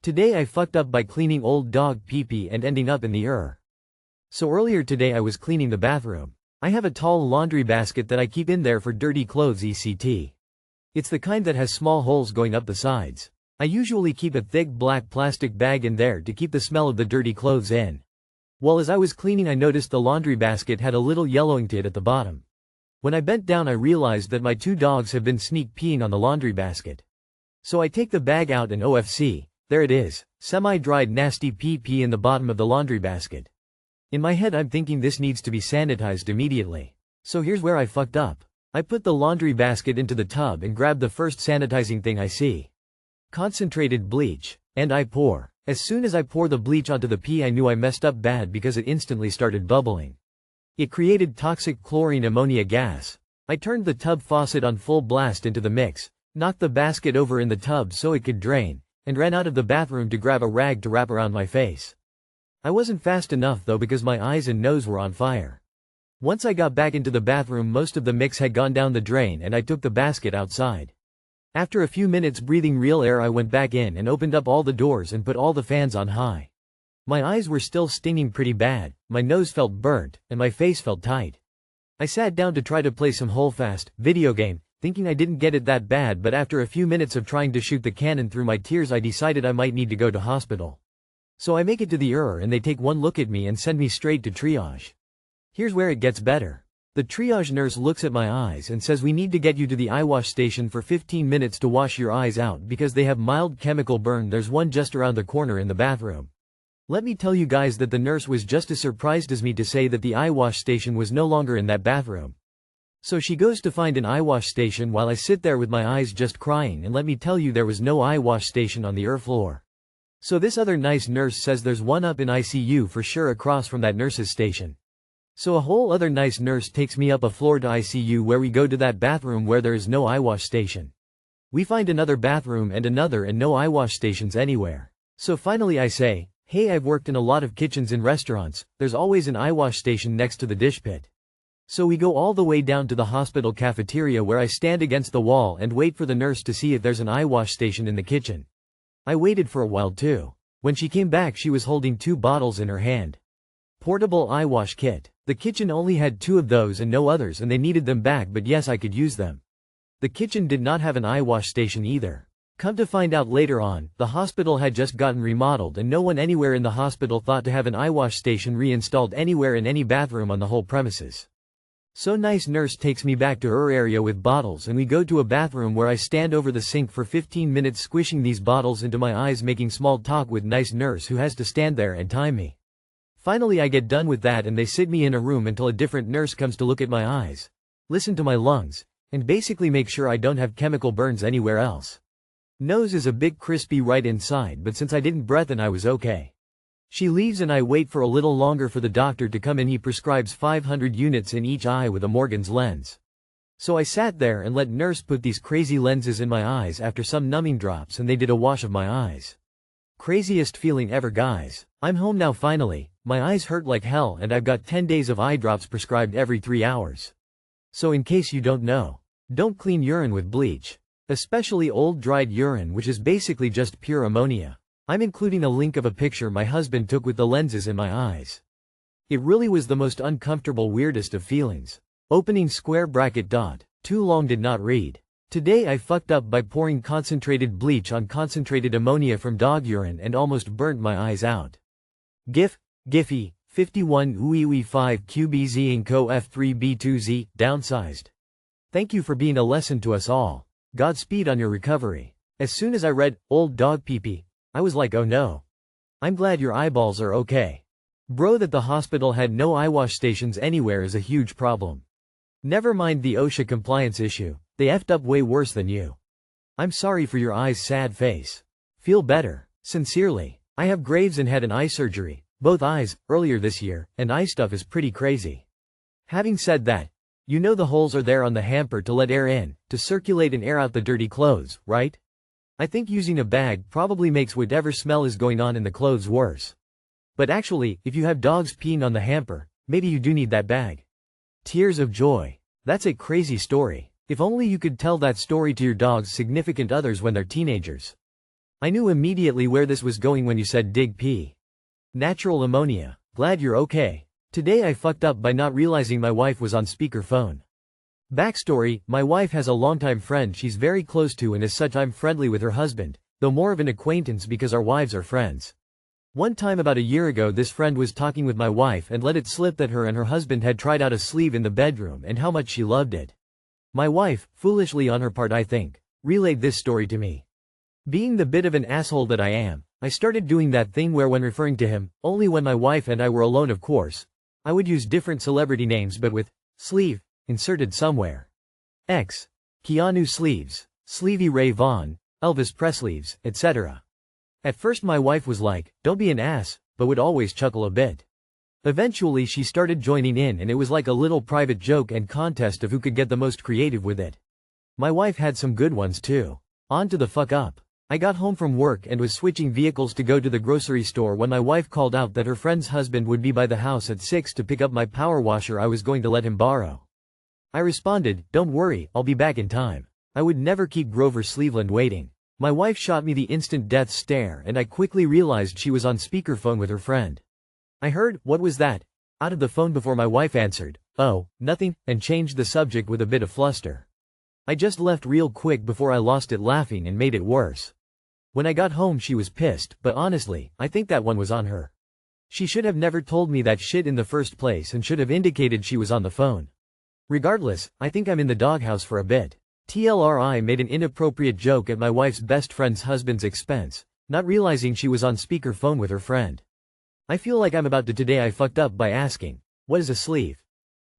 Today I fucked up by cleaning old dog pee-pee and ending up in the So earlier today I was cleaning the bathroom. I have a tall laundry basket that I keep in there for dirty clothes etc. It's the kind that has small holes going up the sides. I usually keep a thick black plastic bag in there to keep the smell of the dirty clothes in. Well, as I was cleaning I noticed the laundry basket had a little yellowing tint at the bottom. When I bent down I realized that my 2 dogs have been sneak peeing on the laundry basket. So I take the bag out and OFC. There it is, semi-dried nasty pee-pee in the bottom of the laundry basket. In my head I'm thinking this needs to be sanitized immediately. So here's where I fucked up. I put the laundry basket into the tub and grabbed the first sanitizing thing I see. Concentrated bleach. And I pour. As soon as I pour the bleach onto the pee I knew I messed up bad because it instantly started bubbling. It created toxic chlorine ammonia gas. I turned the tub faucet on full blast into the mix, knocked the basket over in the tub so it could drain, and ran out of the bathroom to grab a rag to wrap around my face. I wasn't fast enough though because my eyes and nose were on fire. Once I got back into the bathroom most of the mix had gone down the drain and I took the basket outside. After a few minutes breathing real air I went back in and opened up all the doors and put all the fans on high. My eyes were still stinging pretty bad, my nose felt burnt, and my face felt tight. I sat down to try to play some Holdfast video game, thinking I didn't get it that bad, but after a few minutes of trying to shoot the cannon through my tears I decided I might need to go to hospital. So I make it to the and they take one look at me and send me straight to triage. Here's where it gets better. The triage nurse looks at my eyes and says we need to get you to the eye wash station for 15 minutes to wash your eyes out because they have mild chemical burn. There's one just around the corner in the bathroom. Let me tell you guys that the nurse was just as surprised as me to say that the eye wash station was no longer in that bathroom. So she goes to find an eye wash station while I sit there with my eyes just crying, and let me tell you there was no eye wash station on the floor. So this other nice nurse says there's one up in ICU for sure across from that nurse's station. So a whole other nice nurse takes me up a floor to ICU where we go to that bathroom where there is no eye wash station. We find another bathroom and another and no eye wash stations anywhere. So finally I say, hey, I've worked in a lot of kitchens in restaurants, there's always an eye wash station next to the dish pit. So we go all the way down to the hospital cafeteria where I stand against the wall and wait for the nurse to see if there's an eye wash station in the kitchen. I waited for a while too. When she came back she was holding 2 bottles in her hand. Portable eye wash kit. The kitchen only had 2 of those and no others and they needed them back, but yes I could use them. The kitchen did not have an eye wash station either. Come to find out later on, the hospital had just gotten remodeled and no one anywhere in the hospital thought to have an eye wash station reinstalled anywhere in any bathroom on the whole premises. So nice nurse takes me back to her area with bottles and we go to a bathroom where I stand over the sink for 15 minutes squishing these bottles into my eyes, making small talk with nice nurse who has to stand there and time me. Finally I get done with that and they sit me in a room until a different nurse comes to look at my eyes, listen to my lungs, and basically make sure I don't have chemical burns anywhere else. Nose is a bit crispy right inside, but since I didn't breath in I was okay. She leaves and I wait for a little longer for the doctor to come in. He prescribes 500 units in each eye with a Morgan's lens. So I sat there and let nurse put these crazy lenses in my eyes after some numbing drops and they did a wash of my eyes. Craziest feeling ever guys. I'm home now finally, my eyes hurt like hell and I've got 10 days of eye drops prescribed every 3 hours. So in case you don't know, don't clean urine with bleach. Especially old dried urine, which is basically just pure ammonia. I'm including a link of a picture my husband took with the lenses in my eyes. It really was the most uncomfortable, weirdest of feelings. Opening square bracket dot. Too long did not read. Today I fucked up by pouring concentrated bleach on concentrated ammonia from dog urine and almost burnt my eyes out. Giphy, 51 UIWI 5 QBZ Co F3B2Z, downsized. Thank you for being a lesson to us all. Godspeed on your recovery. As soon as I read, old dog pee-pee, I was like, oh no. I'm glad your eyeballs are okay. Bro, that the hospital had no eye wash stations anywhere is a huge problem. Never mind the OSHA compliance issue, they effed up way worse than you. I'm sorry for your eyes, sad face. Feel better. Sincerely. I have Graves and had an eye surgery, both eyes, earlier this year, and eye stuff is pretty crazy. Having said that, you know the holes are there on the hamper to let air in, to circulate and air out the dirty clothes, right? I think using a bag probably makes whatever smell is going on in the clothes worse. But actually, if you have dogs peeing on the hamper, maybe you do need that bag. Tears of joy. That's a crazy story. If only you could tell that story to your dog's significant others when they're teenagers. I knew immediately where this was going when you said dig pee. Natural ammonia. Glad you're okay. Today I fucked up by not realizing my wife was on speakerphone. Backstory, my wife has a longtime friend she's very close to, and as such I'm friendly with her husband, though more of an acquaintance because our wives are friends. One time about a year ago this friend was talking with my wife and let it slip that her and her husband had tried out a sleeve in the bedroom and how much she loved it. My wife, foolishly on her part I think, relayed this story to me. Being the bit of an asshole that I am, I started doing that thing where when referring to him, only when my wife and I were alone of course, I would use different celebrity names but with sleeve inserted somewhere. Keanu Sleeves, Sleevey Ray Vaughan, Elvis Presley's, etc. At first my wife was like, don't be an ass, but would always chuckle a bit. Eventually she started joining in and it was like a little private joke and contest of who could get the most creative with it. My wife had some good ones too. On to the fuck up. I got home from work and was switching vehicles to go to the grocery store when my wife called out that her friend's husband would be by the house at 6 to pick up my power washer I was going to let him borrow. I responded, don't worry, I'll be back in time. I would never keep Grover Cleveland waiting. My wife shot me the instant death stare and I quickly realized she was on speakerphone with her friend. I heard, what was that? Out of the phone before my wife answered, oh, nothing, and changed the subject with a bit of fluster. I just left real quick before I lost it laughing and made it worse. When I got home she was pissed, but honestly, I think that one was on her. She should have never told me that shit in the first place and should have indicated she was on the phone. Regardless, I think I'm in the doghouse for a bit. TLRI made an inappropriate joke at my wife's best friend's husband's expense, not realizing she was on speakerphone with her friend. I feel like I'm about to today I fucked up by asking, what is a sleeve?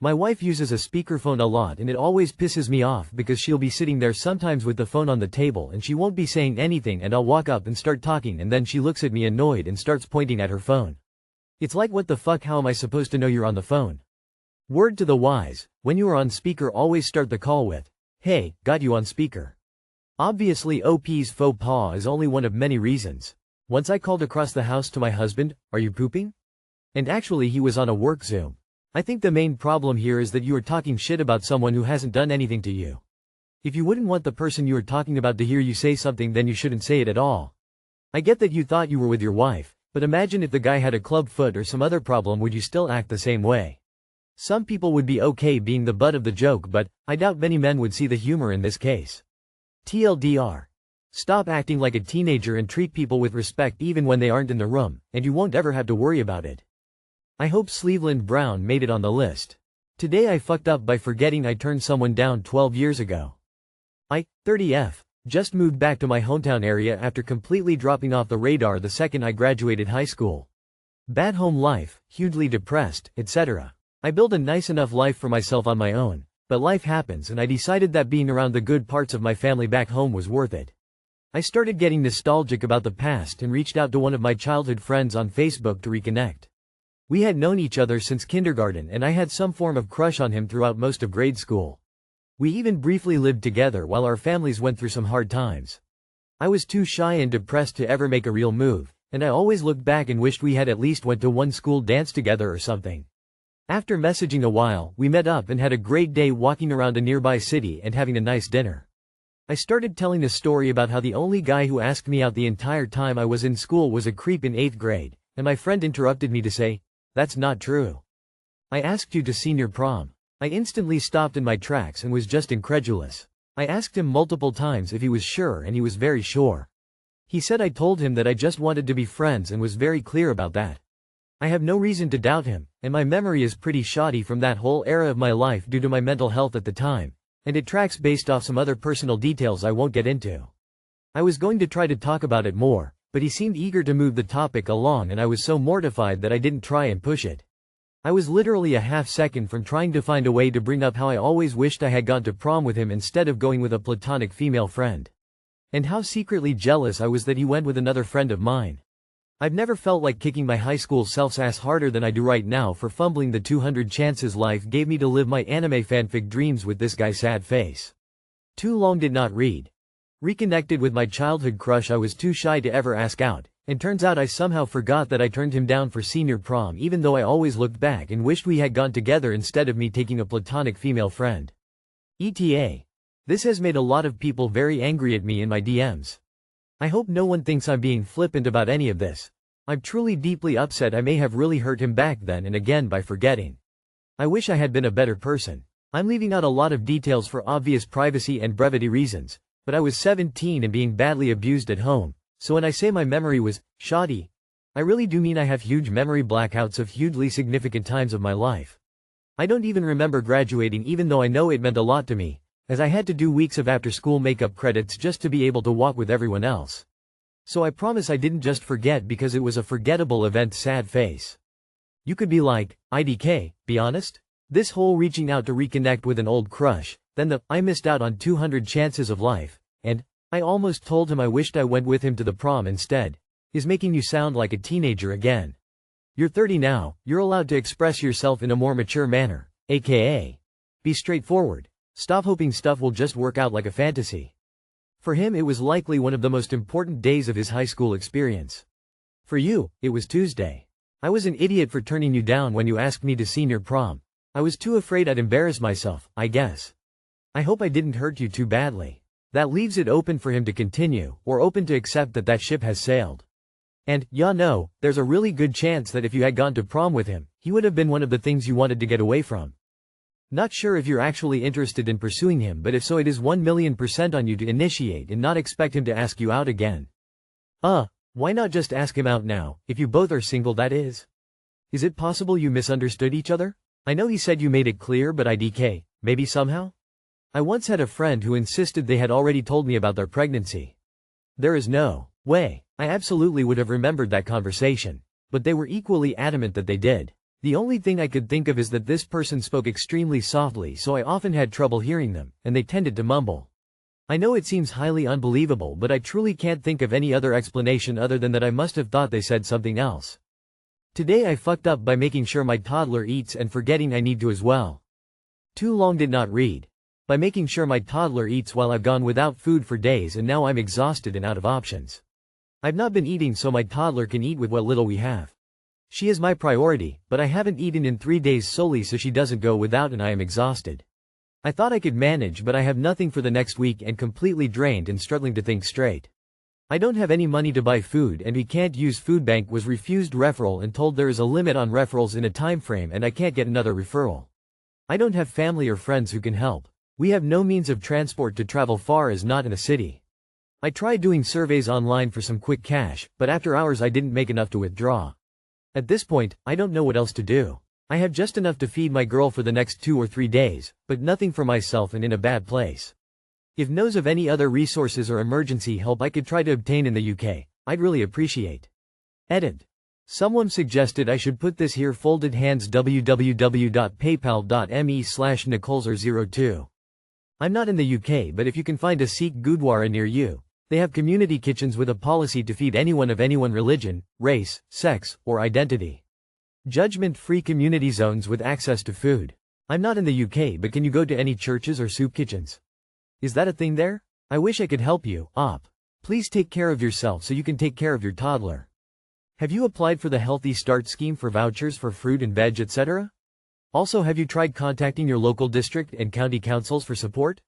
My wife uses a speakerphone a lot and it always pisses me off because she'll be sitting there sometimes with the phone on the table and she won't be saying anything and I'll walk up and start talking and then she looks at me annoyed and starts pointing at her phone. It's like what the fuck, how am I supposed to know you're on the phone? Word to the wise, when you are on speaker always start the call with, hey, got you on speaker. Obviously OP's faux pas is only one of many reasons. Once I called across the house to my husband, are you pooping? And actually he was on a work Zoom. I think the main problem here is that you are talking shit about someone who hasn't done anything to you. If you wouldn't want the person you are talking about to hear you say something then you shouldn't say it at all. I get that you thought you were with your wife, but imagine if the guy had a club foot or some other problem, would you still act the same way? Some people would be okay being the butt of the joke, but I doubt many men would see the humor in this case. TLDR. Stop acting like a teenager and treat people with respect even when they aren't in the room, and you won't ever have to worry about it. I hope Cleveland Brown made it on the list. Today I fucked up by forgetting I turned someone down 12 years ago. I, 30F, just moved back to my hometown area after completely dropping off the radar the second I graduated high school. Bad home life, hugely depressed, etc. I built a nice enough life for myself on my own, but life happens and I decided that being around the good parts of my family back home was worth it. I started getting nostalgic about the past and reached out to one of my childhood friends on Facebook to reconnect. We had known each other since kindergarten and I had some form of crush on him throughout most of grade school. We even briefly lived together while our families went through some hard times. I was too shy and depressed to ever make a real move, and I always looked back and wished we had at least went to one school dance together or something. After messaging a while, we met up and had a great day walking around a nearby city and having a nice dinner. I started telling a story about how the only guy who asked me out the entire time I was in school was a creep in 8th grade, and my friend interrupted me to say, that's not true. I asked you to senior prom. I instantly stopped in my tracks and was just incredulous. I asked him multiple times if he was sure and he was very sure. He said I told him that I just wanted to be friends and was very clear about that. I have no reason to doubt him, and my memory is pretty shoddy from that whole era of my life due to my mental health at the time, and it tracks based off some other personal details I won't get into. I was going to try to talk about it more, but he seemed eager to move the topic along and I was so mortified that I didn't try and push it. I was literally a half second from trying to find a way to bring up how I always wished I had gone to prom with him instead of going with a platonic female friend. And how secretly jealous I was that he went with another friend of mine. I've never felt like kicking my high school self's ass harder than I do right now for fumbling the 200 chances life gave me to live my anime fanfic dreams with this guy's sad face. Too long did not read. Reconnected with my childhood crush I was too shy to ever ask out, and turns out I somehow forgot that I turned him down for senior prom even though I always looked back and wished we had gone together instead of me taking a platonic female friend. ETA. This has made a lot of people very angry at me in my DMs. I hope no one thinks I'm being flippant about any of this. I'm truly deeply upset. I may have really hurt him back then and again by forgetting. I wish I had been a better person. I'm leaving out a lot of details for obvious privacy and brevity reasons, but I was 17 and being badly abused at home, so when I say my memory was shoddy, I really do mean I have huge memory blackouts of hugely significant times of my life. I don't even remember graduating, even though I know it meant a lot to me, as I had to do weeks of after-school makeup credits just to be able to walk with everyone else. So I promise I didn't just forget because it was a forgettable event. Sad face. You could be like, IDK, be honest? This whole reaching out to reconnect with an old crush, then the, I missed out on 200 chances of life, and, I almost told him I wished I went with him to the prom instead, is making you sound like a teenager again. You're 30 now, you're allowed to express yourself in a more mature manner, aka, be straightforward. Stop hoping stuff will just work out like a fantasy. For him it was likely one of the most important days of his high school experience. For you, it was Tuesday. I was an idiot for turning you down when you asked me to senior prom. I was too afraid I'd embarrass myself, I guess. I hope I didn't hurt you too badly. That leaves it open for him to continue, or open to accept that that ship has sailed. And, no, there's a really good chance that if you had gone to prom with him, he would have been one of the things you wanted to get away from. Not sure if you're actually interested in pursuing him, but if so, it is 1,000,000% on you to initiate and not expect him to ask you out again. Why not just ask him out now, if you both are single, that is? Is it possible you misunderstood each other? I know he said you made it clear, but IDK, maybe somehow? I once had a friend who insisted they had already told me about their pregnancy. There is no way. I absolutely would have remembered that conversation. But they were equally adamant that they did. The only thing I could think of is that this person spoke extremely softly, so I often had trouble hearing them, and they tended to mumble. I know it seems highly unbelievable, but I truly can't think of any other explanation other than that I must have thought they said something else. Today I fucked up by making sure my toddler eats and forgetting I need to as well. Too long did not read. By making sure my toddler eats while I've gone without food for days and now I'm exhausted and out of options. I've not been eating so my toddler can eat with what little we have. She is my priority, but I haven't eaten in 3 days solely so she doesn't go without and I am exhausted. I thought I could manage, but I have nothing for the next week and completely drained and struggling to think straight. I don't have any money to buy food and we can't use food bank, was refused referral and told there is a limit on referrals in a time frame and I can't get another referral. I don't have family or friends who can help. We have no means of transport to travel far as not in a city. I tried doing surveys online for some quick cash, but after hours I didn't make enough to withdraw. At this point, I don't know what else to do. I have just enough to feed my girl for the next 2 or 3 days, but nothing for myself and in a bad place. If knows of any other resources or emergency help I could try to obtain in the UK, I'd really appreciate. Edit. Someone suggested I should put this here: folded hands, www.paypal.me/nicoleser02. I'm not in the UK, but if you can find a Sikh Gurdwara near you, they have community kitchens with a policy to feed anyone of anyone religion, race, sex, or identity. Judgment-free community zones with access to food. I'm not in the UK, but can you go to any churches or soup kitchens? Is that a thing there? I wish I could help you, op. Please take care of yourself so you can take care of your toddler. Have you applied for the Healthy Start scheme for vouchers for fruit and veg, etc.? Also, have you tried contacting your local district and county councils for support?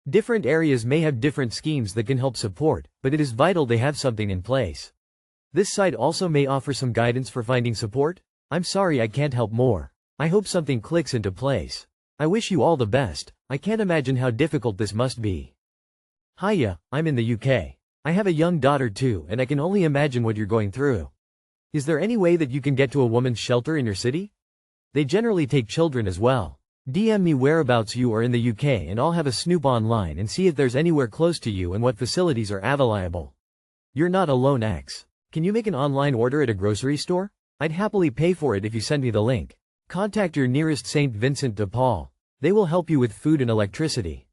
Different areas may have different schemes that can help support, but it is vital they have something in place. This site also may offer some guidance for finding support. I'm sorry I can't help more. I hope something clicks into place. I wish you all the best. I can't imagine how difficult this must be. Hiya, I'm in the UK. I have a young daughter too, and I can only imagine what you're going through. Is there any way that you can get to a woman's shelter in your city? They generally take children as well. DM me whereabouts you are in the UK and I'll have a snoop online and see if there's anywhere close to you and what facilities are available. You're not alone, X. Can you make an online order at a grocery store? I'd happily pay for it if you send me the link. Contact your nearest St. Vincent de Paul. They will help you with food and electricity.